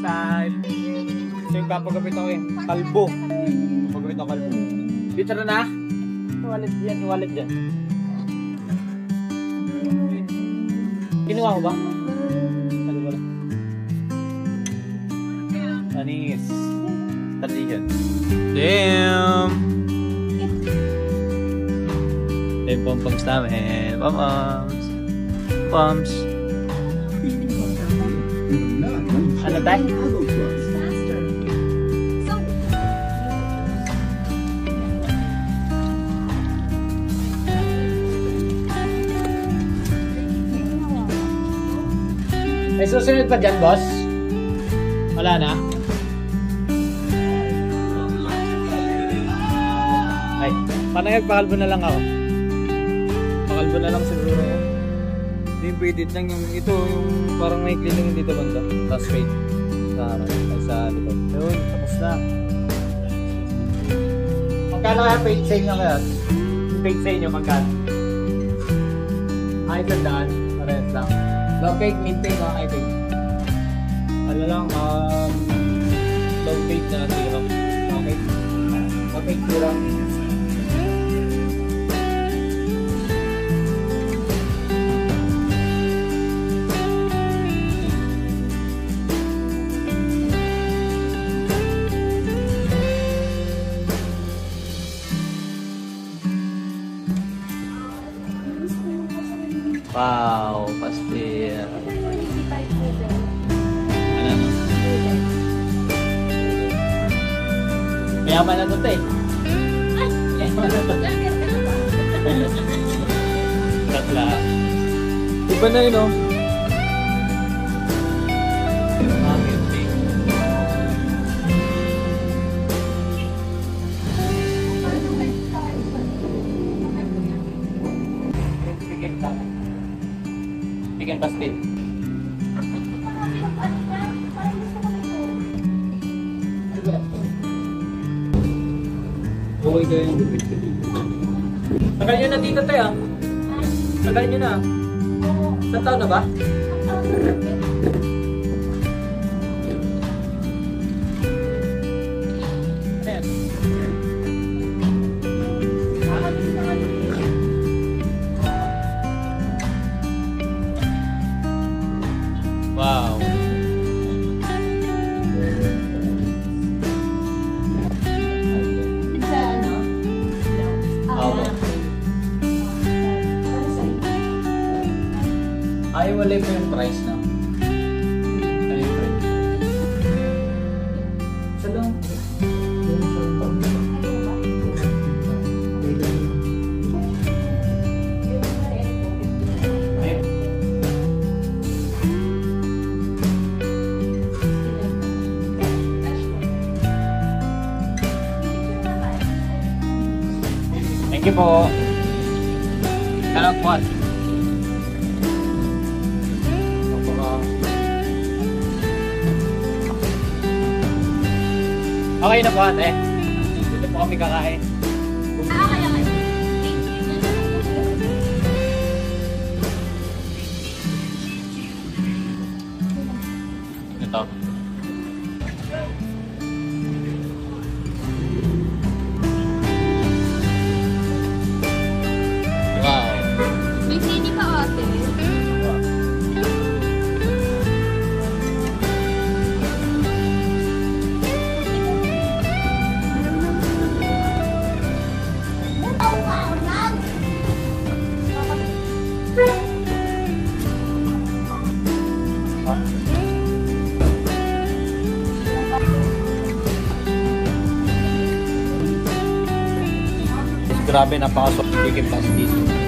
style. Ito yung kapagapit ako eh. Kalbo. Kapagapit ako kalbo. Dito na na. Wallet yan. Wallet dyan. Kinuha ko ba? Anis. Tradition. Damn! Hey, pom-poms namin. Pom-poms. Poms. Ano tayo? May susunod pa dyan, boss? Wala na? Ay, panayag, pakalbo na lang ako. Pakalbo na lang siguro ako. Hindi yung pwede lang yung ito, yung parang may cleaning yung dito banda. Tapos wait. Sa dito. Yun, tapos na. Magkano kaya paid sa inyo kaya? Paid sa inyo, magkano? Ay, tandaan. Parehas lang. Low paid, mid paid, mga kaipaid. Ano lang, low paid na 0. Okay. Okay, 0. Wow, pasti. Ano? Mayaman na ito eh. Mayaman na ito. Tatla. Iba na yun, oh. Chicken pastel. Okay kayo. Tagal nyo na dito tayo. Tagal nyo na. Saan taon na ba? Wow. Ay, wala mo yung price na. Ano yung price? Sa lang. Thank you po. Sarap po. Okay na po ate. Dito po kami kakain. Okay. Ito. Wow. May sini ka ate. Grabe, napakasok chicken pastel dito.